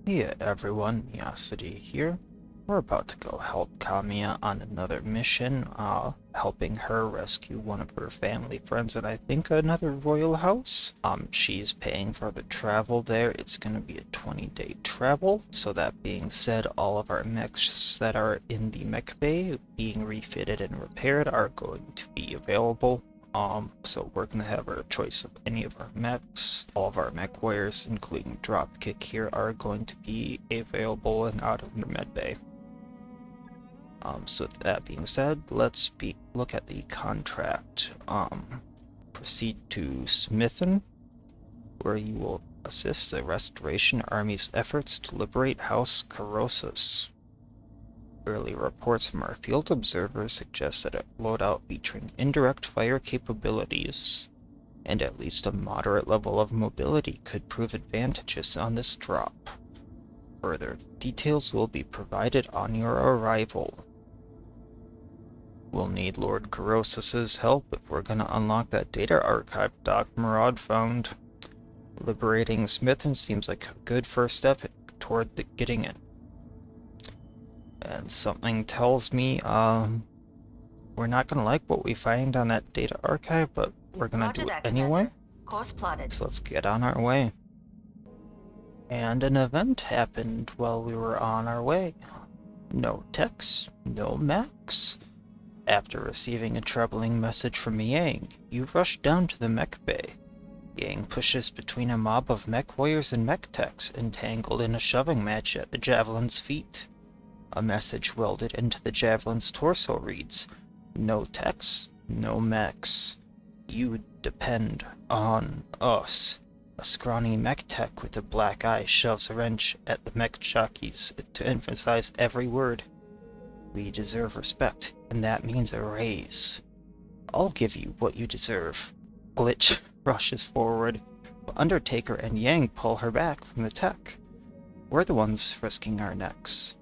Hey everyone, Miosity here. We're about to go help Kamea on another mission, helping her rescue one of her family friends at I think another royal house. She's paying for the travel there. It's gonna be a 20-day travel. So that being said, all of our mechs that are in the mech bay being refitted and repaired are going to be available. So we're gonna have our choice of any of our mechs. All of our Mechwarriors, including Dropkick here, are going to be available and out of the med bay. So with that being said, let's look at the contract. Proceed to Smithen, where you will assist the Restoration Army's efforts to liberate House Corrosus. Early reports from our field observers suggest that a loadout featuring indirect fire capabilities and at least a moderate level of mobility could prove advantageous on this drop. Further details will be provided on your arrival. We'll need Lord Corrosus's help if we're gonna unlock that data archive Doc Murad found. Liberating Smithen seems like a good first step toward getting it. And something tells me, we're not gonna like what we find on that data archive, but we're gonna do it anyway. Course plotted. So let's get on our way. And an event happened while we were on our way. No techs, no mechs. After receiving a troubling message from Yang, you rush down to the mech bay. Yang pushes between a mob of Mechwarriors and mech techs, entangled in a shoving match at the Javelin's feet. A message welded into the Javelin's torso reads, "No techs, no mechs. You depend on us." A scrawny mech tech with a black eye shoves a wrench at the mech jockeys to emphasize every word. "We deserve respect, and that means a raise." "I'll give you what you deserve." Glitch rushes forward, but Undertaker and Yang pull her back from the tech. "We're the ones risking our necks."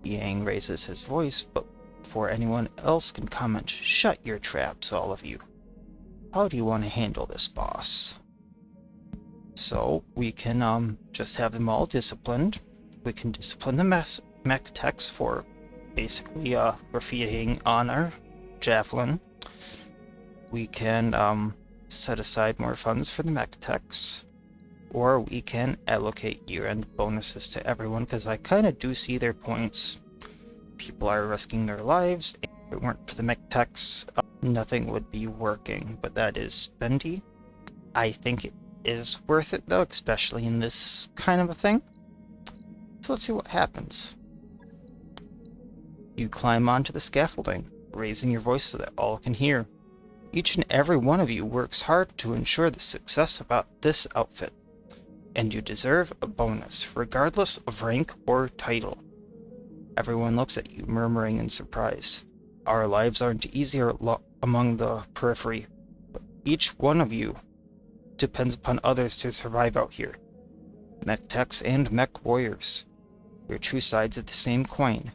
Yang raises his voice, but before anyone else can comment, "Shut your traps, all of you. How do you want to handle this, boss?" So we can just have them all disciplined. We can discipline the mech techs for basically graffitiing on our javelin. We can set aside more funds for the mech techs, or we can allocate year-end bonuses to everyone, because I kind of do see their points. People are risking their lives. If it weren't for the mech techs, nothing would be working, but that is spendy. I think it is worth it though, especially in this kind of a thing. So let's see what happens. You climb onto the scaffolding, raising your voice so that all can hear. Each and every one of you works hard to ensure the success about this outfit, and you deserve a bonus, regardless of rank or title. Everyone looks at you, murmuring in surprise. Our lives aren't easier among the periphery, but each one of you depends upon others to survive out here. Mech techs and Mechwarriors. You're two sides of the same coin.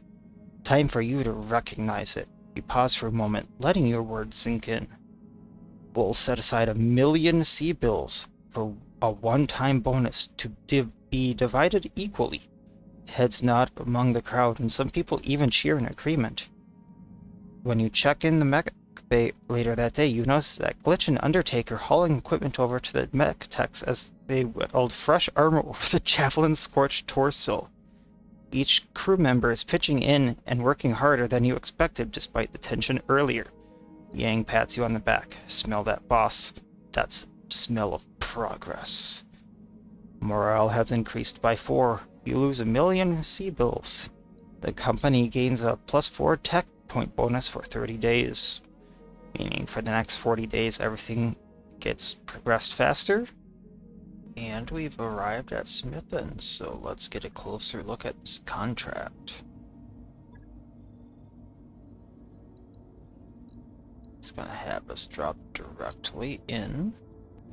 Time for you to recognize it. You pause for a moment, letting your words sink in. We'll set aside 1,000,000 C-bills for a one-time bonus to be divided equally. Heads nod among the crowd, and some people even cheer in agreement. When you check in the mech bay later that day, you notice that Glitch and Undertaker hauling equipment over to the mech techs as they weld fresh armor over the Javelin's scorched torso. Each crew member is pitching in and working harder than you expected despite the tension earlier. Yang pats you on the back. "Smell that, boss? That's the smell of progress." Morale has increased by 4. You lose 1,000,000 C-bills. The company gains a +4 tech point bonus for 30 days. Meaning for the next 40 days everything gets progressed faster. And we've arrived at Smithen, so let's get a closer look at this contract. It's gonna have us drop directly in.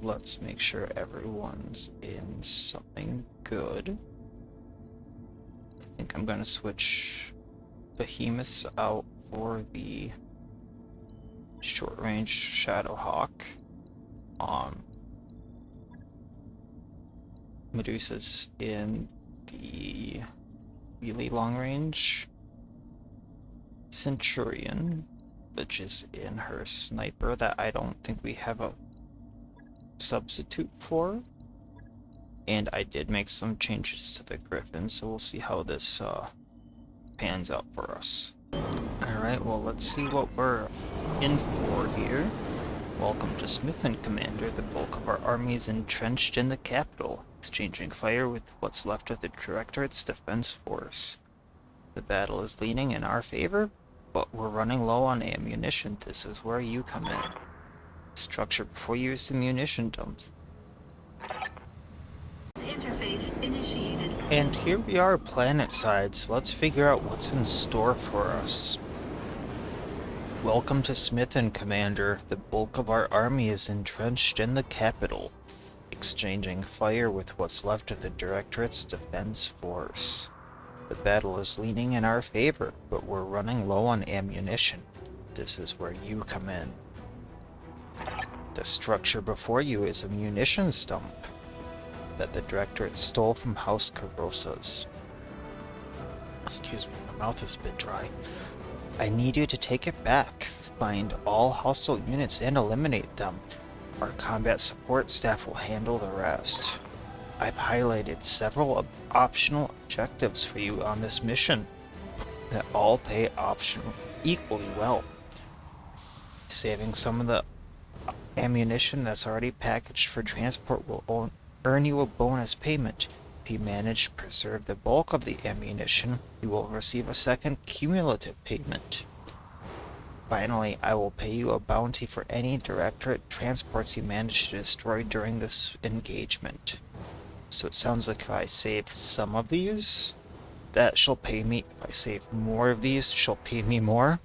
Let's make sure everyone's in something good. I think I'm gonna switch Behemoths out for the short-range Shadowhawk. Medusa's in the the really long range Centurion, which is in her sniper that I don't think we have a substitute for. And I did make some changes to the Griffin, so we'll see how this pans out for us. Alright, well, let's see what we're in for here. Welcome to Smith and Commander. The bulk of our army is entrenched in the capital, exchanging fire with what's left of the Directorate's defense force. The battle is leaning in our favor, but we're running low on ammunition. This is where you come in. Structure before you is the munition dumps. Interface initiated. And here we are planet side, so let's figure out what's in store for us. Welcome to Smith and Commander. The bulk of our army is entrenched in the capital, exchanging fire with what's left of the Directorate's defense force. The battle is leaning in our favor, but we're running low on ammunition. This is where you come in. The structure before you is a munitions dump that the Directorate stole from House Carossa's. Excuse me, my mouth is a bit dry. I need you to take it back, find all hostile units and eliminate them. Our combat support staff will handle the rest. I've highlighted several optional objectives for you on this mission that all pay optional equally well. Saving some of the ammunition that's already packaged for transport will earn you a bonus payment. If you manage to preserve the bulk of the ammunition, you will receive a second cumulative payment. Finally, I will pay you a bounty for any Directorate transports you manage to destroy during this engagement. So it sounds like if I save some of these, that she'll pay me. If I save more of these, she'll pay me more.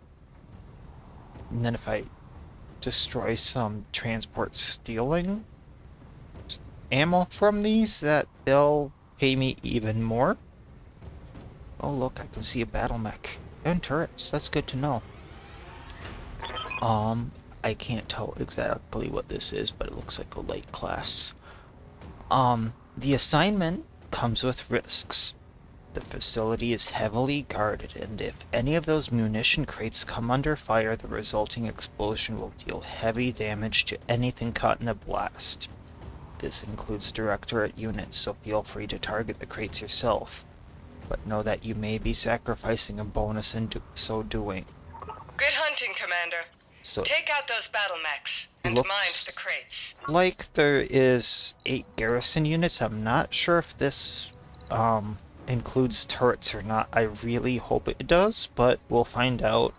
And then if I destroy some transport stealing ammo from these, that they'll pay me even more. Oh look, I can see a battle mech and turrets. That's good to know. I can't tell exactly what this is, but it looks like a light class. The assignment comes with risks. The facility is heavily guarded, and if any of those munition crates come under fire, the resulting explosion will deal heavy damage to anything caught in a blast. This includes Directorate units, so feel free to target the crates yourself. But know that you may be sacrificing a bonus in so doing. Good hunting, Commander. So take out those battle mechs and mind the crates. Like there is 8 garrison units. I'm not sure if this includes turrets or not. I really hope it does, but we'll find out.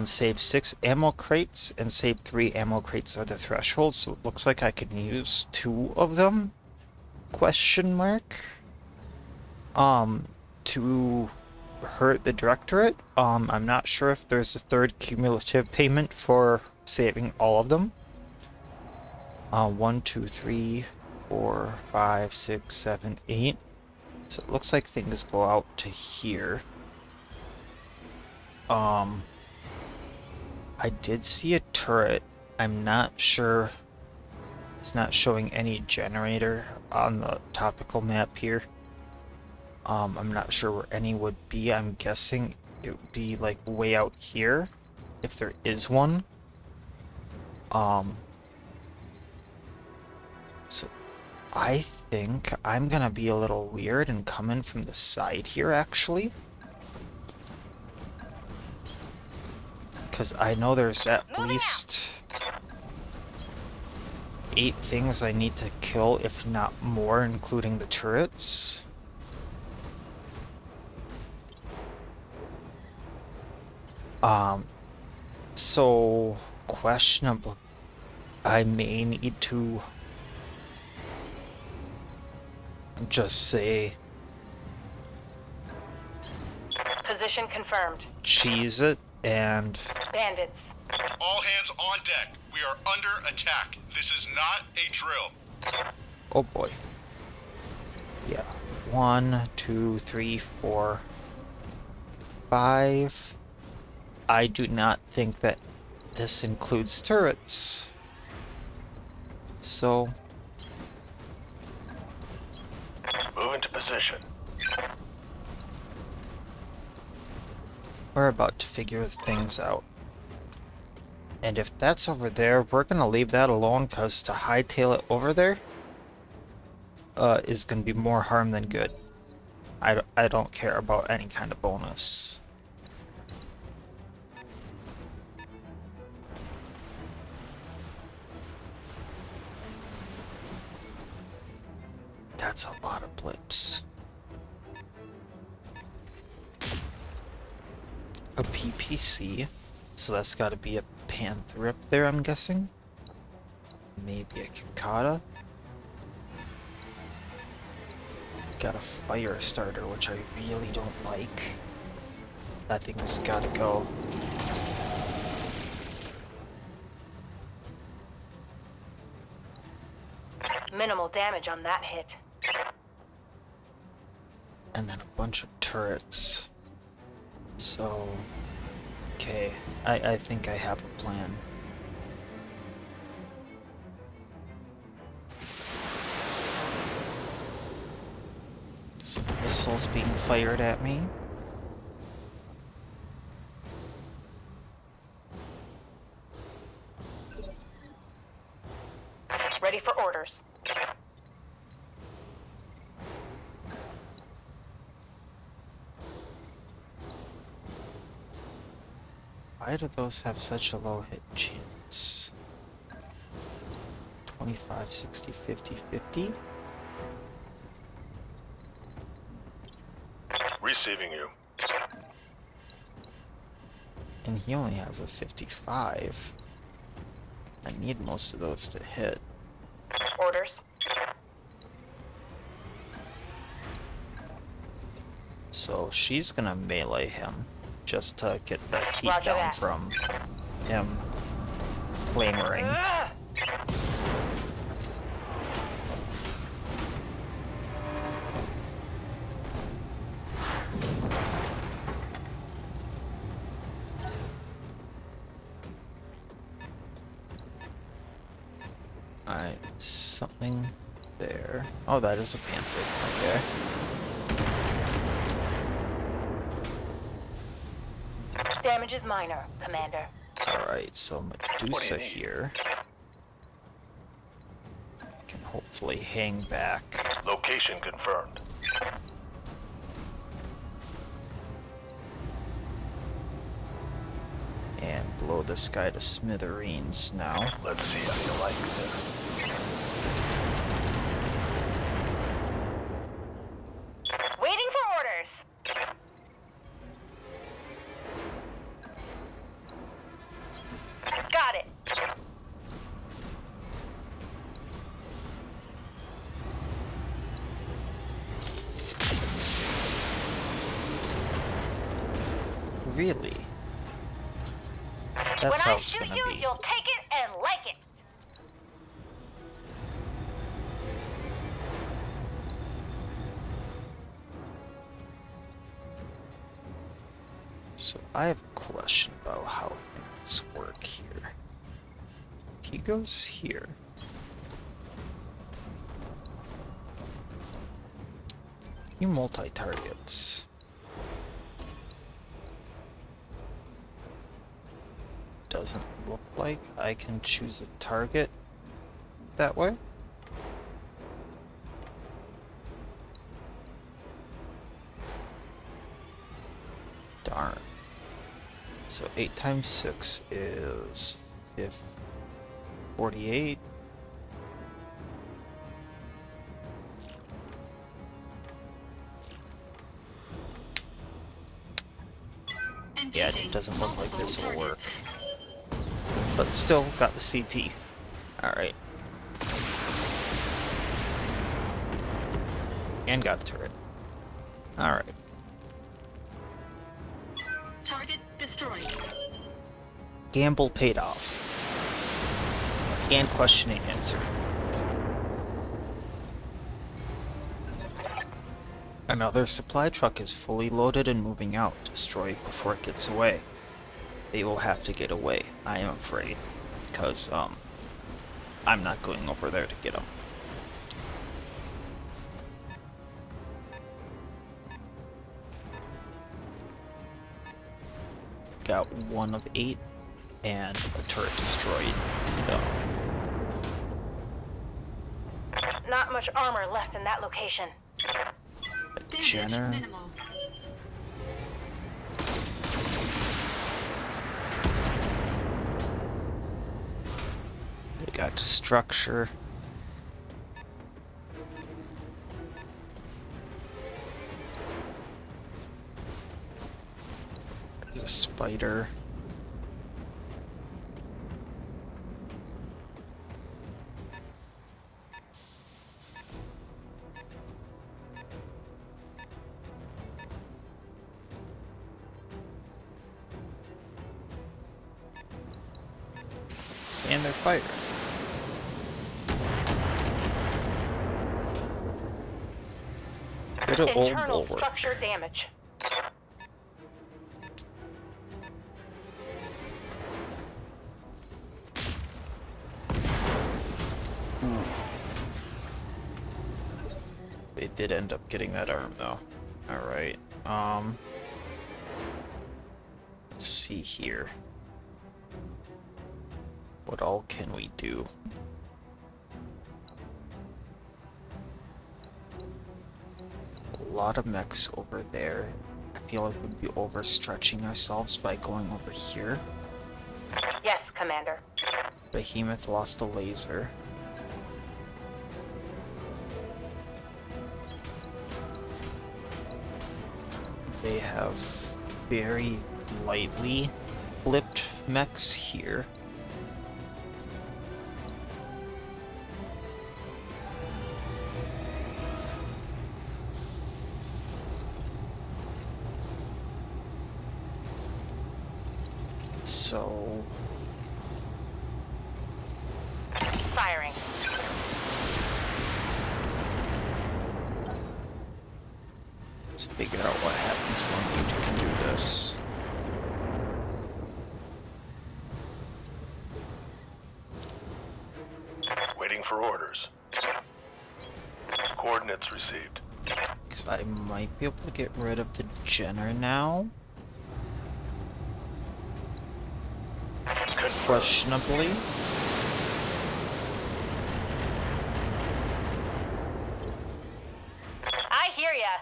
Save 6 ammo crates and save 3 ammo crates are the threshold, so it looks like I can use 2 of them? Question mark? To hurt the Directorate. I'm not sure if there's a third cumulative payment for saving all of them. 1, 2, 3, 4, 5, 6, 7, 8. So it looks like things go out to here. I did see a turret. I'm not sure. It's not showing any generator on the topical map here. I'm not sure where any would be. I'm guessing it would be like way out here, if there is one. So I think I'm gonna be a little weird and come in from the side here, actually. Because I know there's at least 8 things I need to kill, if not more, including the turrets. So questionable. I may need to just say Position confirmed. cheese it and Bandits. All hands on deck. We are under attack. This is not a drill. oh boy. Yeah. 1, 2, 3, 4, 5. I do not think that this includes turrets. So Move into position. position. We're about to figure things out. And if that's over there, we're gonna leave that alone, because to hightail it over there is gonna be more harm than good. I don't care about any kind of bonus. That's a lot of blips. A PPC, so that's got to be a Panther up there, I'm guessing. Maybe a Cicada. Got a fire starter, which I really don't like. That thing's got to go. Minimal damage on that hit. And then a bunch of turrets. So, okay, I think I have a plan. Some missiles being fired at me. Ready for orders. Why do those have such a low hit chance? 25, 60, 50, 50? Receiving you. And he only has a 55. I need most of those to hit. Orders. So she's gonna melee him just to get the heat Roger down that. from him flamering. Ugh. Alright, something there. Oh, that is a panther. Okay. Damage is minor, Commander. Alright, so Medusa here can hopefully hang back. Location confirmed. And blow this guy to smithereens now. Let's see how you like this. Waiting for orders. Got it. Really? When That's how I it's shoot gonna you, be. you'll take it and like it. So I have a question about how things work here. He goes here. He multi-targets. Doesn't look like I can choose a target that way. Darn. So 8 times 6 is 48. Yeah, it doesn't look like this will work. But still got the CT. Alright. And got the turret. Alright. Target destroyed. Gamble paid off. And question answered. Another supply truck is fully loaded and moving out. Destroy it before it gets away. They will have to get away, I am afraid. Because, I'm not going over there to get them. got 1 of 8, and a turret destroyed. No. Not much armor left in that location. Jenner. Minimal. We got the structure. There's a spider. And they're fighting. Good old Internal bulwark. structure damage. They did end up getting that arm though. Alright. Let's see here. What all can we do? A lot of mechs over there. I feel like we'd be overstretching ourselves by going over here. Yes, Commander. Behemoth lost a laser. They have very lightly flipped mechs here. So Firing. let's figure out what happens when we can do this. Waiting for orders. Coordinates received. Because I might be able to get rid of the Jenner now. Questionably. I hear ya.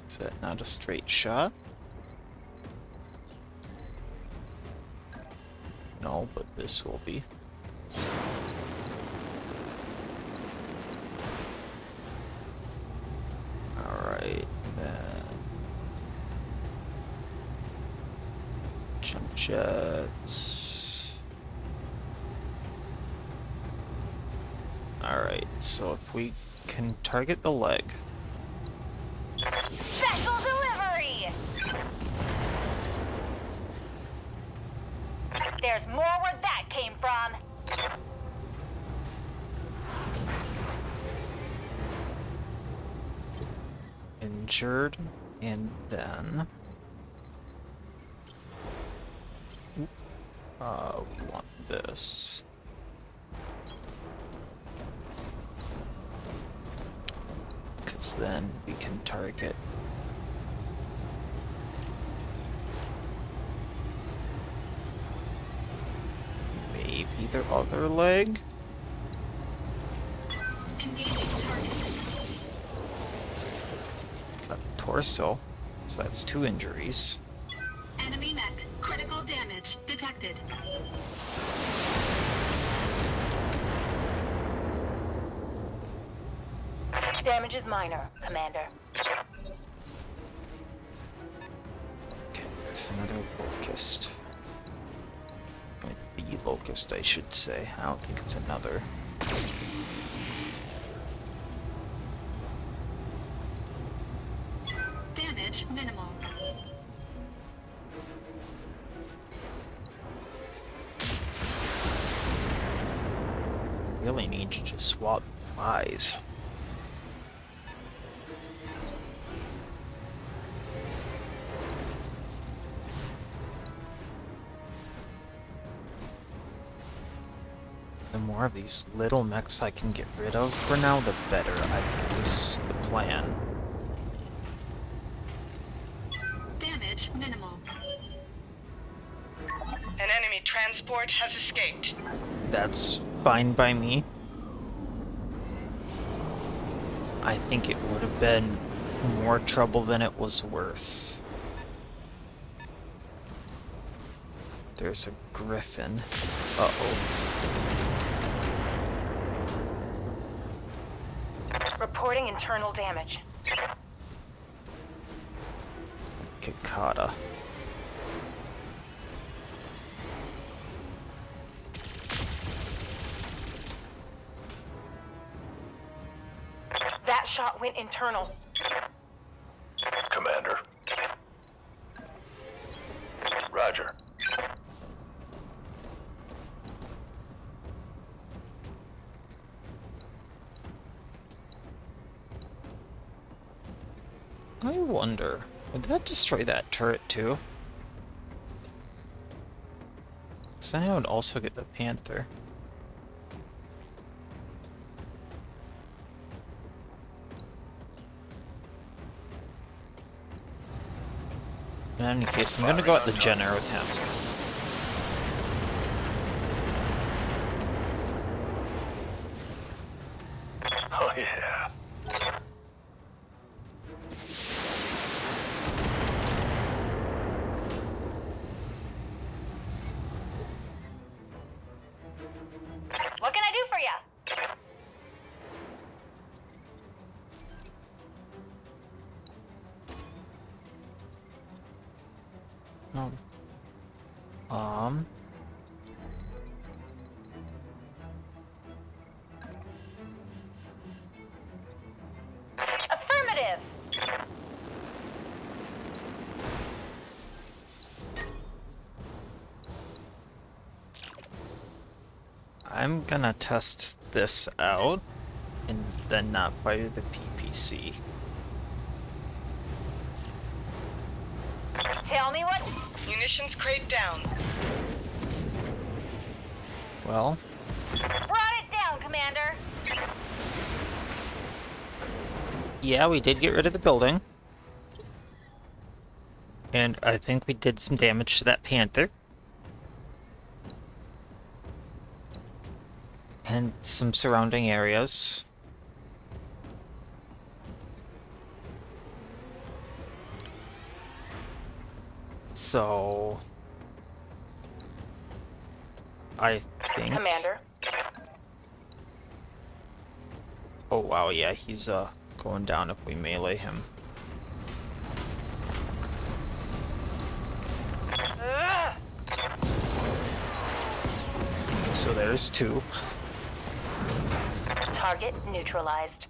Is that not a straight shot? No, but this will be. Alright, then. Jump jets. Alright, so if we can target the leg. Special delivery! There's more where that came from. Injured, and then we want this. Because then we can target maybe their other leg. Engaging target. Got torso, so that's 2 injuries. Enemy mech. Critical damage detected. Damage is minor, Commander. Okay, there's another locust. The locust, I should say. I don't think it's another. Damage minimal. Really need to just swap eyes. The more of these little mechs I can get rid of for now, the better. I think is the plan. transport has escaped. That's fine by me. I think it would have been more trouble than it was worth. There's a griffin. Uh-oh. Reporting internal damage. Cicada. That shot went internal. Commander. Roger. I wonder, would that destroy that turret too? Because then I would also get the Panther. In any case, I'm gonna go at the Jenner with him. Oh, yeah. What can I do for you? No. Affirmative. I'm gonna test this out and then not fire the PPC. Tell me what? Munitions crate down. Well, Brought it down, Commander. yeah, we did get rid of the building. And I think we did some damage to that Panther. And some surrounding areas. So I think... Commander. Oh wow, yeah, he's going down if we melee him. Ugh. So there's two. Target neutralized.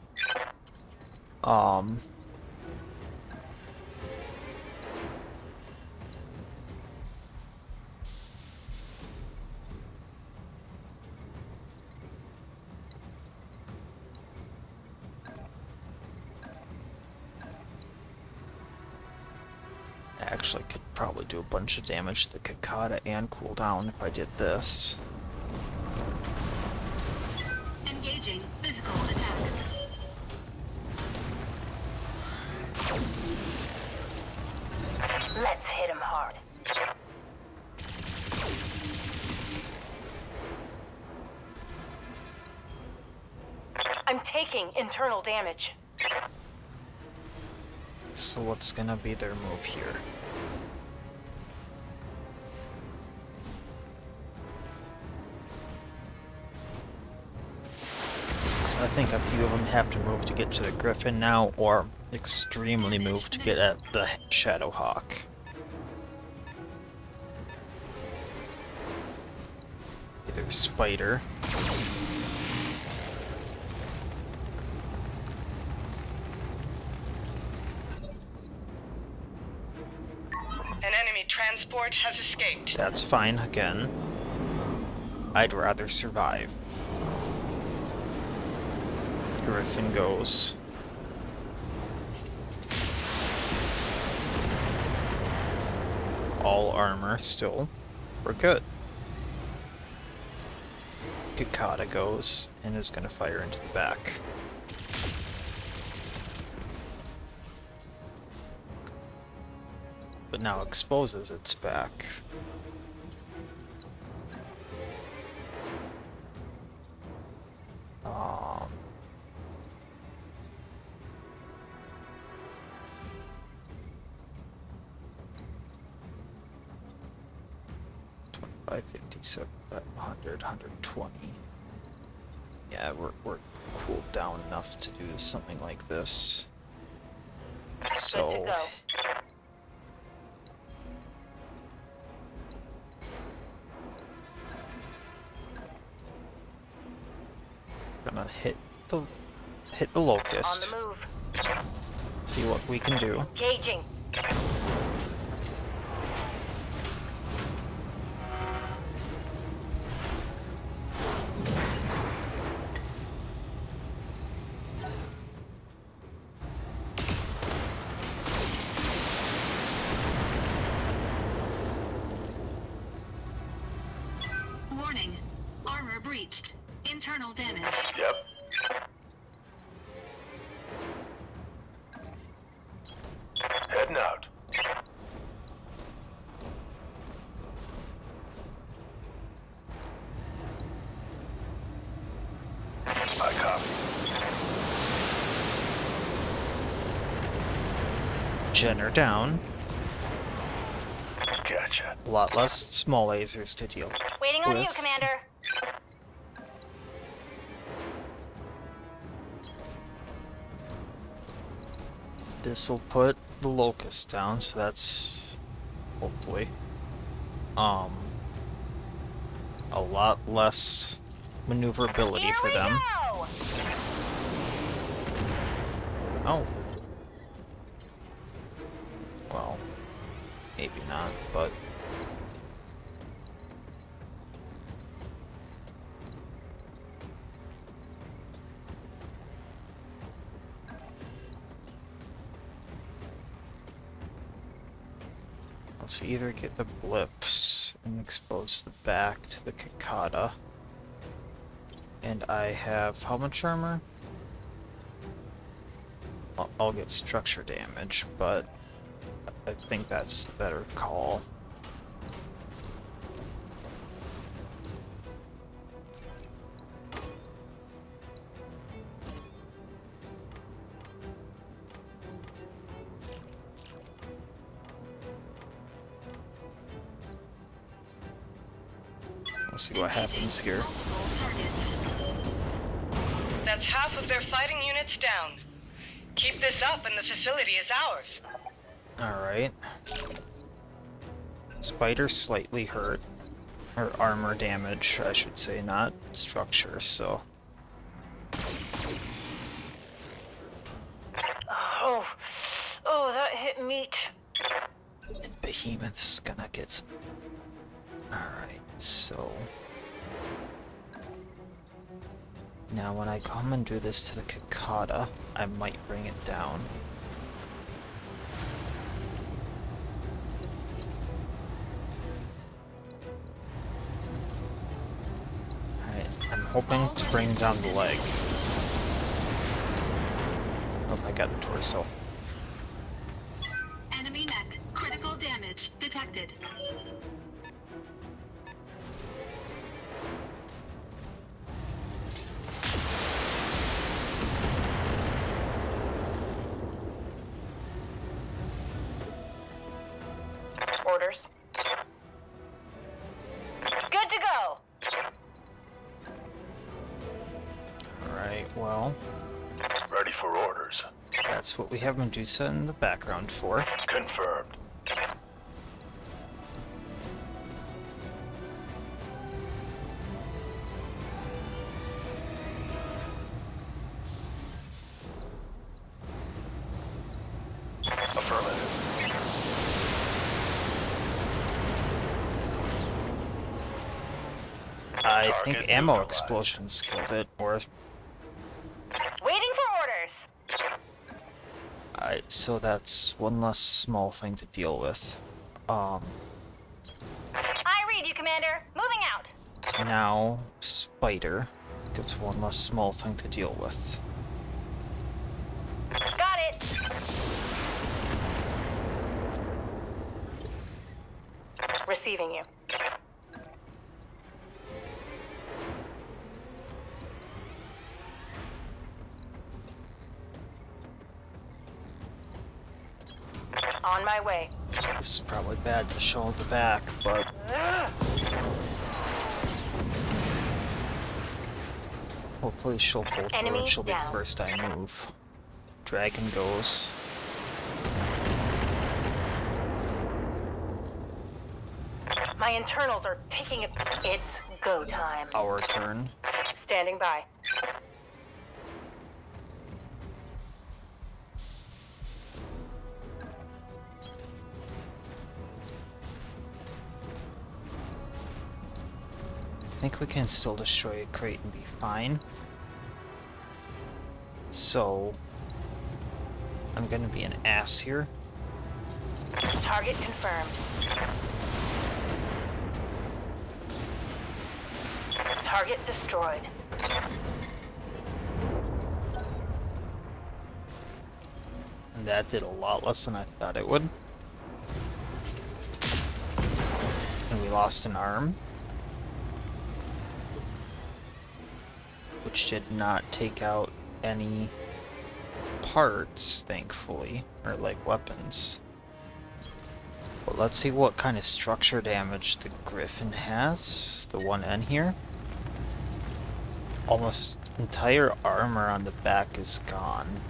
Actually could probably do a bunch of damage to the Cicada and cool down if I did this. Engaging physical attack. Let's hit him hard. I'm taking internal damage. So what's gonna be their move here? So I think a few of them have to move to get to the Griffin now, or extremely move to get at the Shadowhawk. Either Spider. An enemy transport has escaped. That's fine, again. I'd rather survive. Griffin goes. All armor still. We're good. Cicada goes and is going to fire into the back. But now exposes its back. Um, Five 57, 500, 120. Yeah, we're cooled down enough to do something like this. Good to So go. gonna hit the locust. On the move. See what we can do. Engaging. Warning. Armor breached. Internal damage. Yep. Heading out. I copy. Jenner down. Gotcha. A lot less small lasers to deal Waiting on you, with. Commander. This will put the locust down, so that's hopefully a lot less maneuverability Here for we them. go. Oh. Well, maybe not, but let's either get the blips and expose the back to the Cicada. And I have how much armor? I'll get structure damage, but I think that's the better call. Let's see what happens here. Multiple targets. That's half of their fighting units down. Keep this up and the facility is ours. Alright. Spider slightly hurt. Or armor damage, I should say, not structure, so. Oh, that hit meat. Behemoth's gonna get some. Alright, so. Now, when I come and do this to the Cicada, I might bring it down. Alright, I'm hoping to bring down the leg. Oh, I got the torso. Enemy mech. Critical damage detected. Orders. Good to go. Alright, well, Ready for orders. that's what we have Medusa in the background for. Confirmed. Affirmative. I Target think ammo neutralized. explosions killed it, or Waiting for orders. so that's one less small thing to deal with. I read you, Commander. Moving out. Now Spider gets one less small thing to deal with. Got it. Receiving you. On my way. This is probably bad to show the back, but hopefully she'll pull through Enemy and she'll be the down. first I move. Dragon goes. My internals are taking it. It's go time. Our turn. Standing by. I think we can still destroy a crate and be fine. So, I'm gonna be an ass here. Target confirmed. Target destroyed. And that did a lot less than I thought it would. And we lost an arm. Which did not take out any parts, thankfully. Or like weapons. But let's see what kind of structure damage the Griffin has. The one in here. Almost entire armor on the back is gone.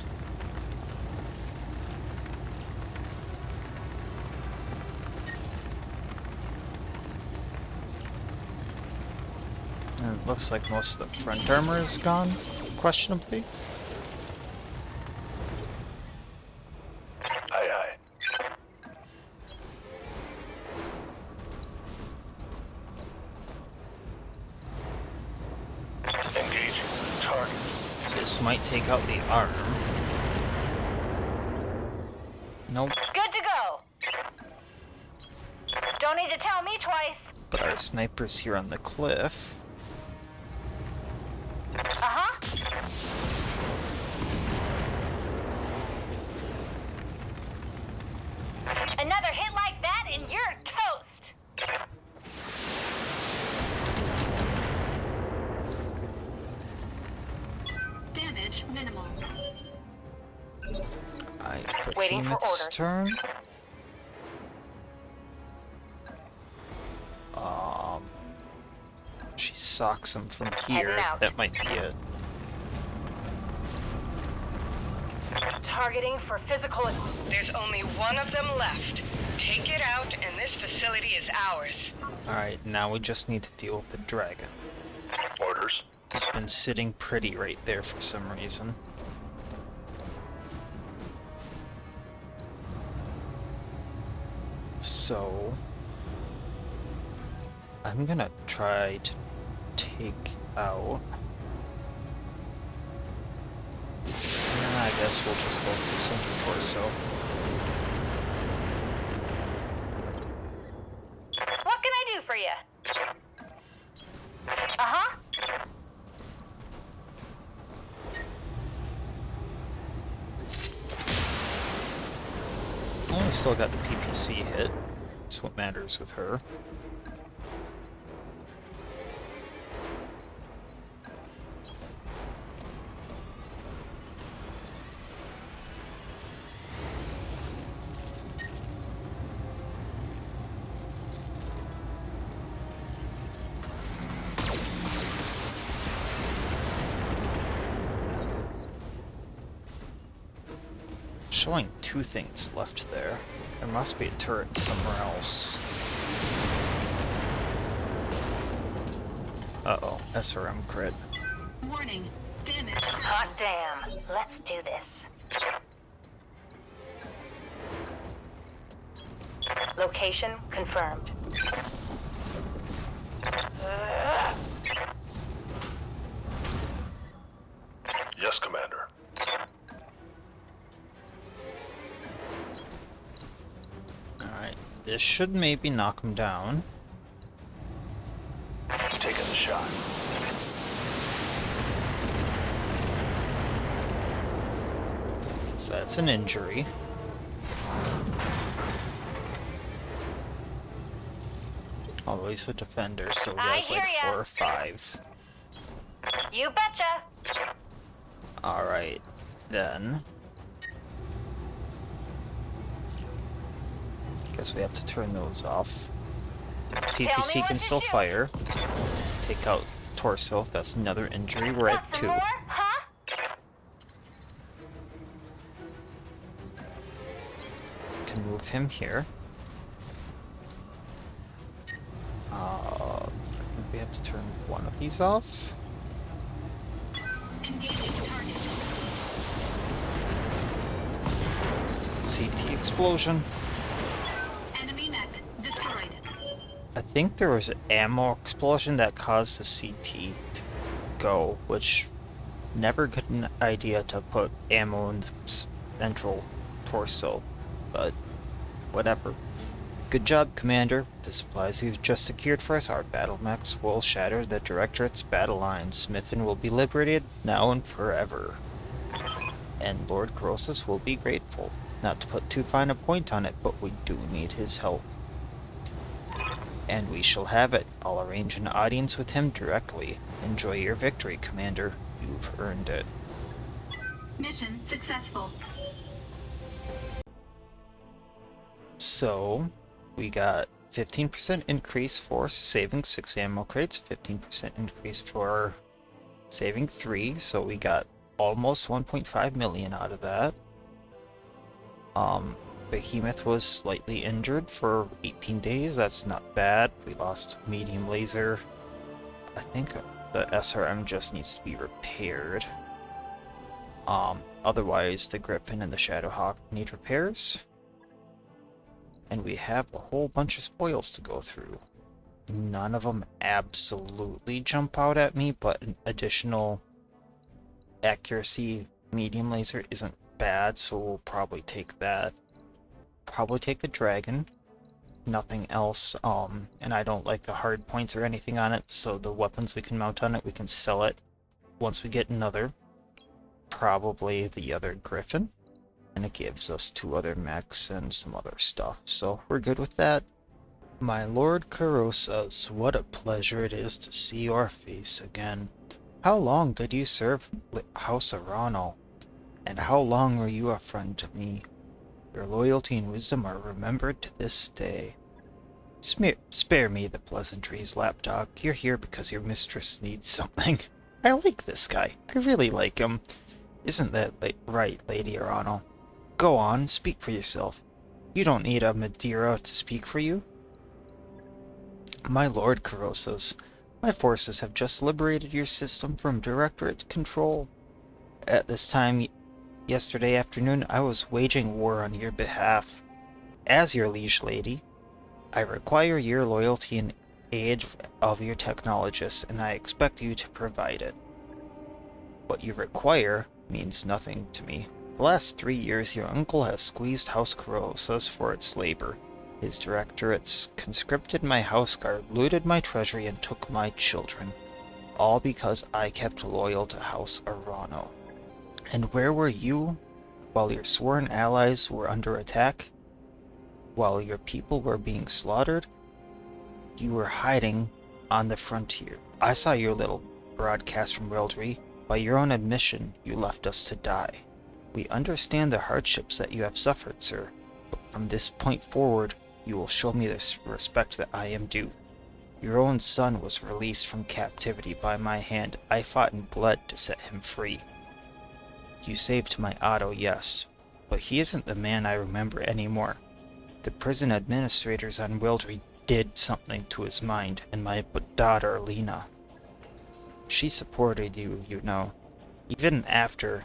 And it looks like most of the front armor is gone, questionably. Aye, aye. Engaging target. This might take out the arm. Nope, Good to go. Don't need to tell me twice. but our sniper's here on the cliff. Uh-huh. Another hit like that and you're toast. Damage minimal. Alright, Waiting for Behemoth's orders. turn. She socks him from here. out. That might be it. Targeting for physical. There's only one of them left. Take it out, and this facility is ours. Alright, now we just need to deal with the dragon. Orders. He's been sitting pretty right there for some reason. So, I'm gonna try to take out. I guess we'll just go with the center torso. What can I do for you? Uh-huh. Oh, we still got the PPC hit. That's what matters with her. Showing two things left there. There must be a turret somewhere else. Uh-oh, SRM crit. Warning. Damage. Hot damn. Let's do this. Location confirmed. Yes, Commander. Alright, this should maybe knock him down. Taking the shot. So that's an injury. Although he's a defender, so he I has like hear ya. 4 or 5. You betcha. Alright, then. Guess we have to turn those off. Tell me PPC what can to still do. fire. Take out torso. That's another injury. We're at For 2. more, huh? Can move him here. I think we have to turn one of these off. Engaging target. CT explosion. Enemy mech destroyed. I think there was an ammo explosion that caused the CT to go, which never good an idea to put ammo in the central torso, but whatever. Good job, Commander. The supplies you've just secured for us, our battle mechs, will shatter the Directorate's battle lines. Smithin will be liberated now and forever. And Lord Corrosus will be grateful. Not to put too fine a point on it, but we do need his help. And we shall have it. I'll arrange an audience with him directly. Enjoy your victory, Commander. You've earned it. Mission successful. So, we got 15% increase for saving 6 ammo crates, 15% increase for saving 3, so we got almost 1.5 million out of that. Behemoth was slightly injured for 18 days, that's not bad. We lost medium laser. I think the SRM just needs to be repaired. Otherwise the Griffin and the Shadowhawk need repairs. And we have a whole bunch of spoils to go through. None of them absolutely jump out at me, but an additional accuracy medium laser isn't bad, so we'll probably take that. Probably take the dragon. Nothing else, and I don't like the hard points or anything on it, so the weapons we can mount on it, we can sell it once we get another. Probably the other Griffin. And it gives us 2 other mechs and some other stuff, so we're good with that. My Lord Corrosus, what a pleasure it is to see your face again. How long did you serve House Arano? And how long were you a friend to me? Your loyalty and wisdom are remembered to this day. Spare me the pleasantries, lapdog. You're here because your mistress needs something. I like this guy. I really like him. Isn't that right, Lady Arano? Go on, speak for yourself. You don't need a Madeira to speak for you. My Lord Corrosus, my forces have just liberated your system from Directorate control. At this time yesterday afternoon, I was waging war on your behalf. As your liege lady, I require your loyalty and aid of your technologists, and I expect you to provide it. What you require means nothing to me. The last 3 years, your uncle has squeezed House Corrosus for its labor. His directorates conscripted my house guard, looted my treasury, and took my children. All because I kept loyal to House Arano. And where were you while your sworn allies were under attack? While your people were being slaughtered? You were hiding on the frontier. I saw your little broadcast from Wildry. By your own admission, you left us to die. We understand the hardships that you have suffered, sir, but from this point forward, you will show me the respect that I am due. Your own son was released from captivity by my hand. I fought and bled to set him free. You saved my Otto, yes, but he isn't the man I remember anymore. The prison administrators on Wildry did something to his mind, and my daughter, Lena. She supported you, you know. Even after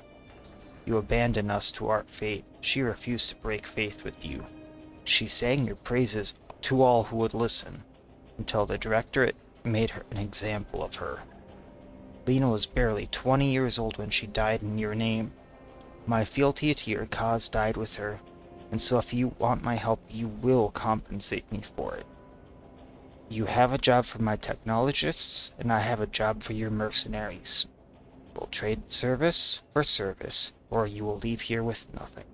you abandoned us to our fate, she refused to break faith with you. She sang your praises to all who would listen, until the Directorate made her an example of her. Lena was barely 20 years old when she died in your name. My fealty to your cause died with her, and so if you want my help, you will compensate me for it. You have a job for my technologists, and I have a job for your mercenaries. We'll trade service for service, or you will leave here with nothing.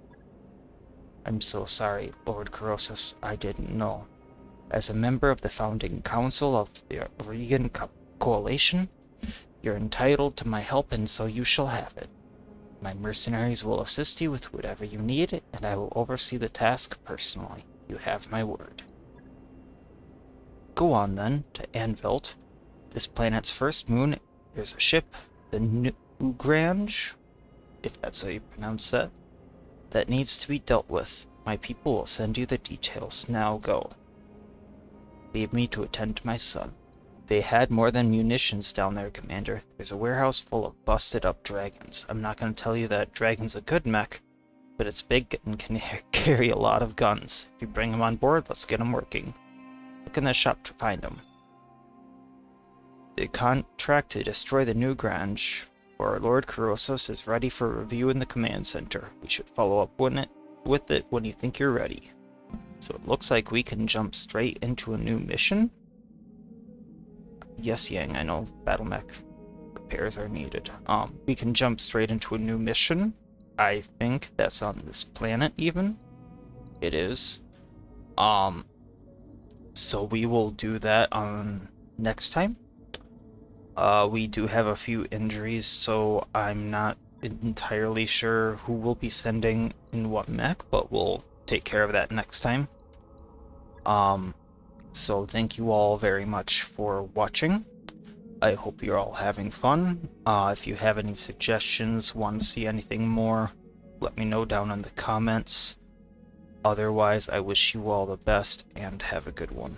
I'm so sorry, Lord Corrosus, I didn't know. As a member of the founding council of the Regan Coalition, you're entitled to my help, and so you shall have it. My mercenaries will assist you with whatever you need, and I will oversee the task personally. You have my word. Go on then, to Anvilt. This planet's first moon, there's a ship, the Nugrange, if that's how you pronounce that needs to be dealt with. My people will send you the details. Now go. Leave me to attend to my son. They had more than munitions down there, Commander. There's a warehouse full of busted-up dragons. I'm not going to tell you that Dragon's a good mech, but it's big and can carry a lot of guns. If you bring them on board, let's get them working. Look in the shop to find them. The contract to destroy the New Grange for Lord Kurosos is ready for review in the command center. We should follow up with it when you think you're ready. So it looks like we can jump straight into a new mission. Yes, Yang, I know battle mech repairs are needed. We can jump straight into a new mission. I think that's on this planet even. It is. So we will do that on next time. We do have a few injuries, so I'm not entirely sure who we'll be sending in what mech, but we'll take care of that next time. So thank you all very much for watching. I hope you're all having fun. If you have any suggestions, want to see anything more, let me know down in the comments. Otherwise, I wish you all the best and have a good one.